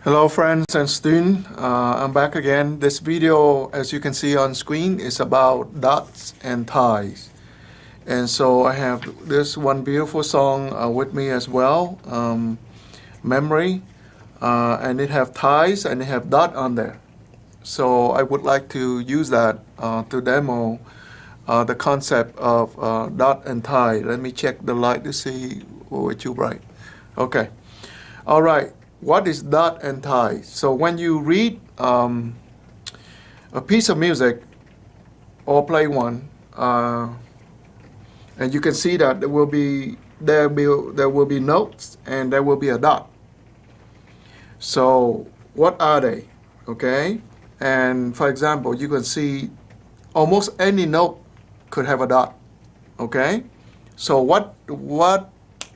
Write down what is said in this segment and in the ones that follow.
Hello friends and students, I'm back again. This video, as you can see on screen, is about dots and ties. And so I have this one beautiful song with me as well, Memory, and it have ties and it have dot on there. So I would like to use that to demo the concept of dot and tie. Let me check the light to see which too bright. Okay. All right. What is dot and tie? So when you read a piece of music or play one, and you can see that there will be notes and there will be a dot. So what are they? Okay, and for example, you can see almost any note could have a dot. Okay, so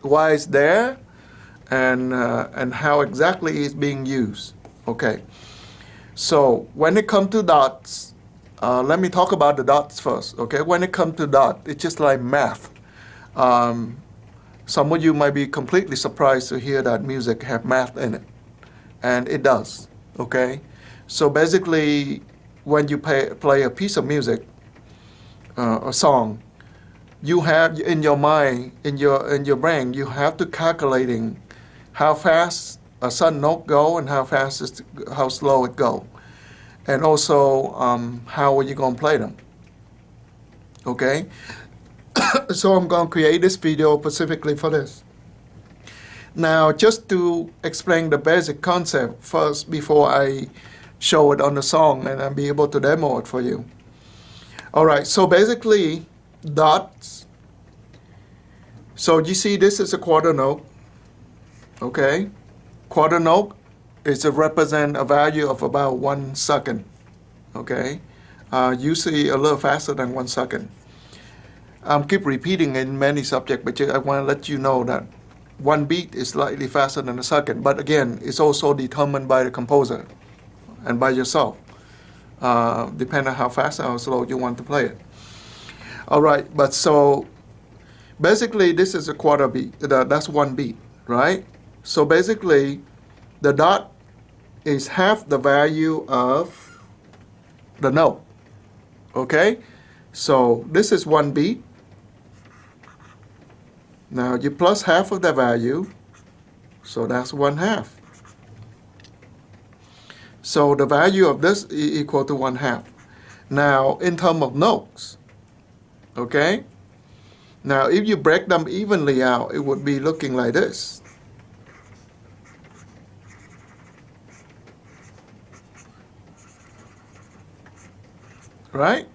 why is there? And how exactly it's being used. Okay, so when it comes to dots, let me talk about the dots first. Okay, when it comes to dot, it's just like math. Some of you might be completely surprised to hear that music have math in it, and it does. Okay, so basically, when you play a piece of music, a song, you have in your mind, in your brain, you have to calculating how fast a certain note go and how slow it go, and also how are you going to play them. Okay, so I'm going to create this video specifically for this. Now, just to explain the basic concept first before I show it on the song and I'll be able to demo it for you. All right, so basically dots. So you see this is a quarter note. Okay, quarter note is to represent a value of about 1 second. Okay, usually a little faster than 1 second. Keep repeating in many subjects, but I want to let you know that 1 beat is slightly faster than a second. But again, it's also determined by the composer and by yourself, depending on how fast or how slow you want to play it. All right, but so basically this is a quarter beat. That's 1 beat, right? So basically, the dot is half the value of the note. Okay? So this is 1 beat. Now you plus half of the value, so that's 1/2. So the value of this is equal to 1/2. Now, in terms of notes, okay? Now, if you break them evenly out, it would be looking like this. Right?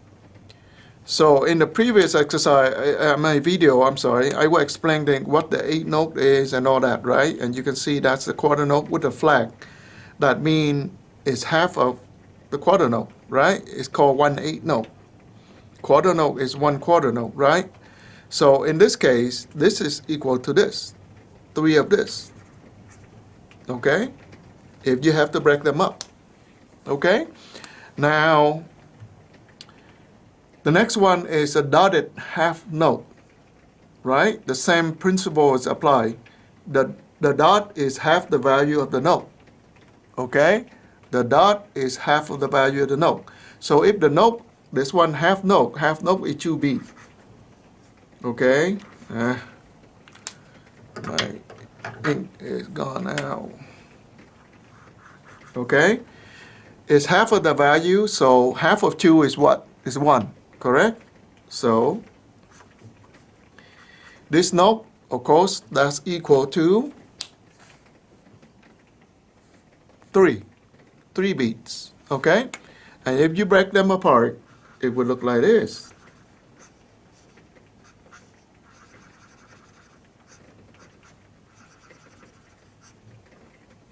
So in the previous exercise, my video, I'm sorry, I will explain what the 8th note is and all that, right? And you can see that's the quarter note with a flag. That means it's half of the quarter note, right? It's called 1/8 note. Quarter note is 1/4 note, right? So in this case, this is equal to this, 3 of this. Okay? If you have to break them up. Okay? Now, the next one is a dotted half note, right? The same principle is applied. The dot is half the value of the note, okay? The dot is half of the value of the note. So if the note, this one half note is 2 beat, okay? My ink is gone out, okay? It's half of the value, so half of 2 is what? Is 1. Correct? So this note, of course, that's equal to 3 beats. Okay? And if you break them apart, it would look like this.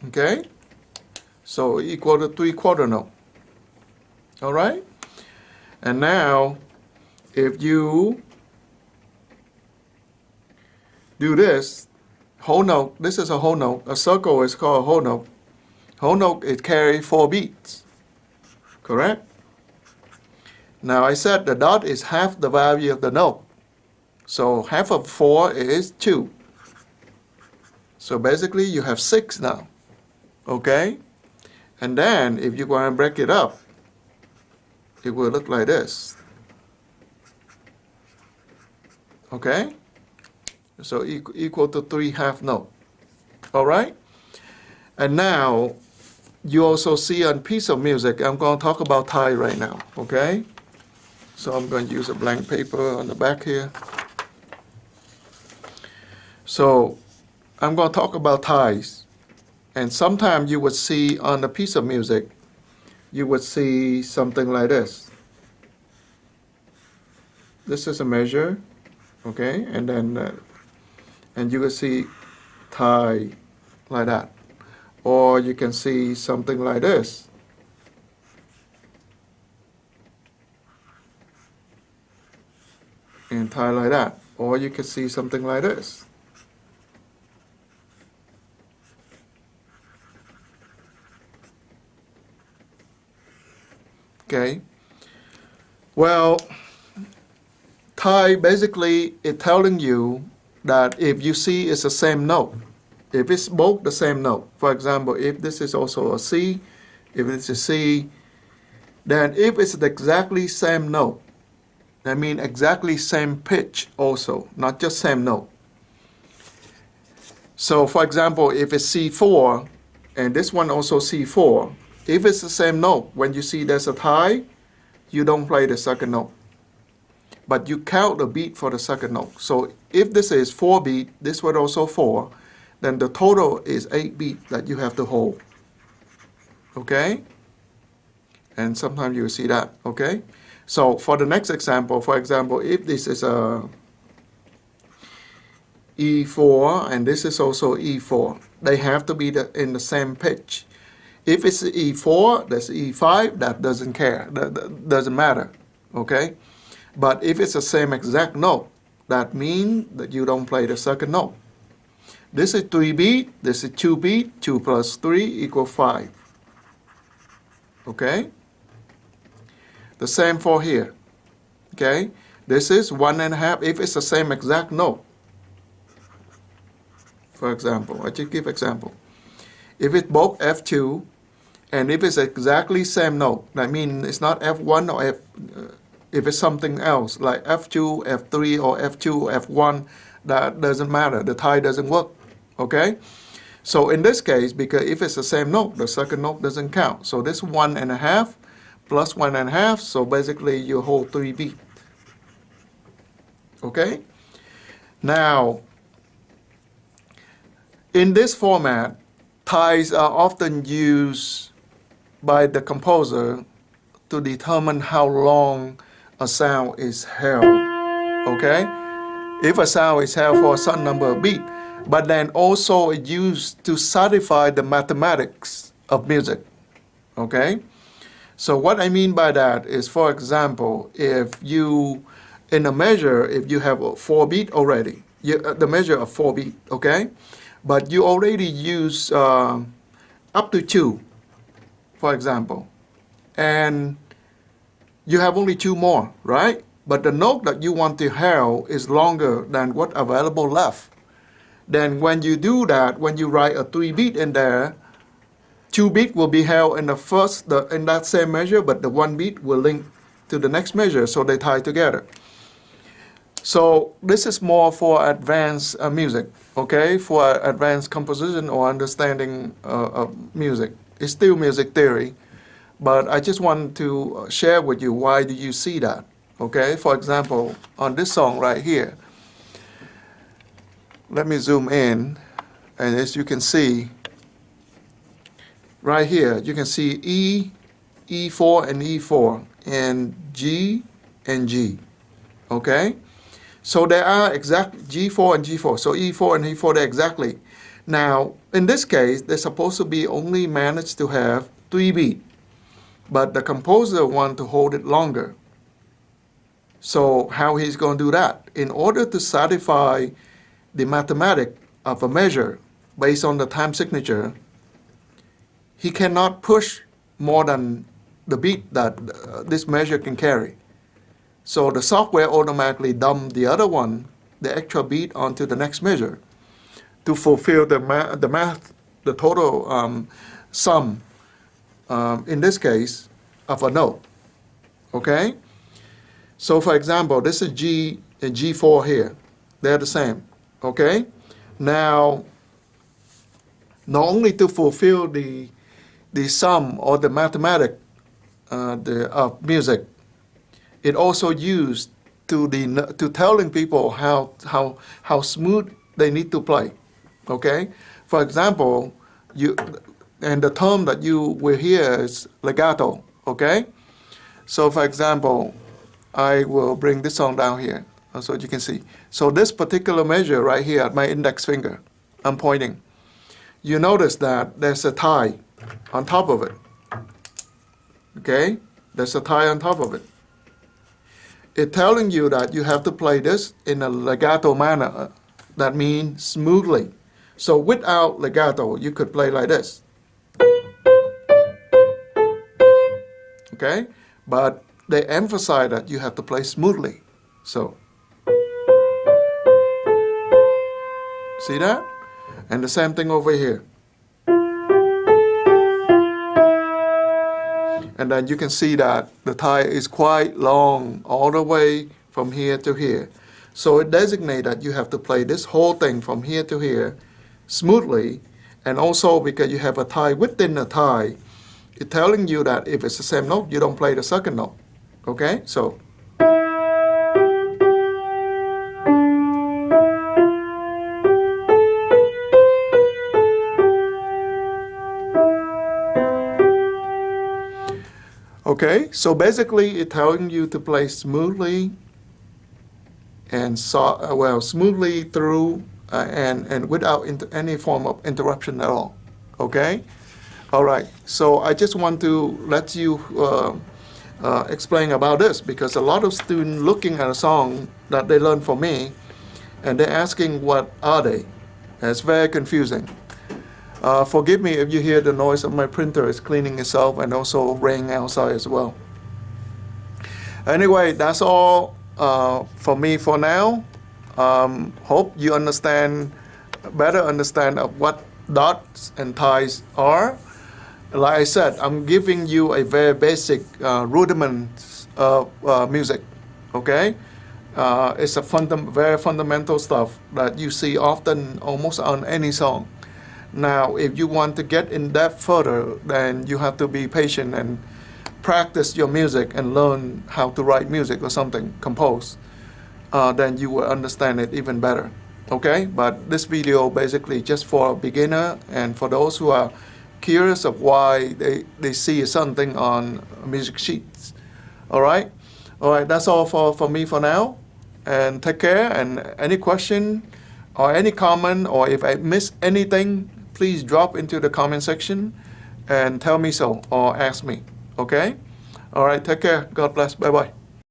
Okay? So equal to 3/4 note. All right? And now, if you do this, whole note, this is a whole note. A circle is called a whole note. Whole note, it carries 4 beats. Correct? Now, I said the dot is half the value of the note. So half of 4 is 2. So basically, you have 6 now. Okay? And then if you go and break it up, it will look like this. Okay? So equal to 3 half note. All right? And now you also see on piece of music, I'm going to talk about tie right now. Okay? So I'm going to use a blank paper on the back here. So I'm going to talk about ties. And sometimes you would see on a piece of music, you would see something like this. This is a measure, okay? And then, and you can see tie like that. Or you can see something like this. And tie like that. Or you can see something like this. Okay. Well, tie basically is telling you that if you see it's the same note, if it's both the same note, for example, if this is also a C, if it's a C, then if it's the exactly same note, that means exactly same pitch also, not just same note. So for example, if it's C4, and this one also C4, if it's the same note, when you see there's a tie, you don't play the second note. But you count the beat for the second note. So if this is 4 beat, this one also 4, then the total is 8 beat that you have to hold. Okay? And sometimes you see that, okay? So for the next example, for example, if this is a E4 and this is also E4, they have to be in the same pitch. If it's E4, that's E5, that doesn't care, that doesn't matter, okay? But if it's the same exact note, that means that you don't play the second note. This is 3 beat, this is 2 beat, 2 plus 3 equals 5. Okay? The same for here. Okay? This is 1.5 if it's the same exact note. For example, I just give example. If it's both F2, and if it's exactly same note, that means it's not F1 or if it's something else, like F2, F3, or F2, F1, that doesn't matter. The tie doesn't work. Okay? So in this case, because if it's the same note, the second note doesn't count. So this 1.5 plus 1.5, so basically you hold 3 beat. Okay? Now, in this format, ties are often used by the composer to determine how long a sound is held. Okay? If a sound is held for a certain number of beats, but then also it's used to satisfy the mathematics of music. Okay? So what I mean by that is, for example, if you, in a measure, if you have a 4 beat already, the measure of 4 beat, okay? But you already use up to 2, for example, and you have only 2 more, right? But the note that you want to held is longer than what available left. Then when you do that, when you write a 3 beat in there, 2 beat will be held in in that same measure, but the 1 beat will link to the next measure, so they tie together. So this is more for advanced music, okay? For advanced composition or understanding of music. It's still music theory, but I just want to share with you why do you see that, okay? For example, on this song right here, let me zoom in, and as you can see, right here, you can see E, E4 and E4, and G and G, okay? So they are exact G4 and G4. So E4 and E4, they're exactly. Now, in this case, they're supposed to be only managed to have 3 beat, but the composer wants to hold it longer. So how he's going to do that? In order to satisfy the mathematics of a measure based on the time signature, he cannot push more than the beat that this measure can carry. So the software automatically dump the other one, the extra beat, onto the next measure to fulfill the math, the total sum in this case, of a note. Okay? So for example, this is G and G4 here. They're the same. Okay? Now, not only to fulfill the sum or the mathematic of music, it also used to telling people how smooth they need to play. Okay? For example, and the term that you will hear is legato. Okay? So for example, I will bring this song down here so you can see. So this particular measure right here at my index finger, I'm pointing. You notice that there's a tie on top of it. Okay? There's a tie on top of it. It's telling you that you have to play this in a legato manner. That means smoothly. So without legato, you could play like this. Okay? But they emphasize that you have to play smoothly. So, see that? And the same thing over here. And then you can see that the tie is quite long all the way from here to here. So it designates that you have to play this whole thing from here to here smoothly. And also because you have a tie within a tie, it's telling you that if it's the same note, you don't play the second note. Okay? So. Okay, so basically it's telling you to play smoothly and smoothly through and without any form of interruption at all. Okay, all right. So I just want to let you explain about this because a lot of students looking at a song that they learn from me, and they're asking what are they. And it's very confusing. Forgive me if you hear the noise of my printer is cleaning itself and also rain outside as well. Anyway, that's all for me for now. Hope you better understand of what dots and ties are. Like I said, I'm giving you a very basic rudiment of music. Okay, it's a very fundamental stuff that you see often almost on any song. Now, if you want to get in depth further, then you have to be patient and practice your music and learn how to write music or something, compose. Then you will understand it even better. Okay? But this video basically just for a beginner and for those who are curious of why they see something on music sheets. All right? All right, that's all for me for now. And take care. And any question or any comment, or if I miss anything, please drop into the comment section and tell me so or ask me. Okay? All right, take care. God bless. Bye-bye.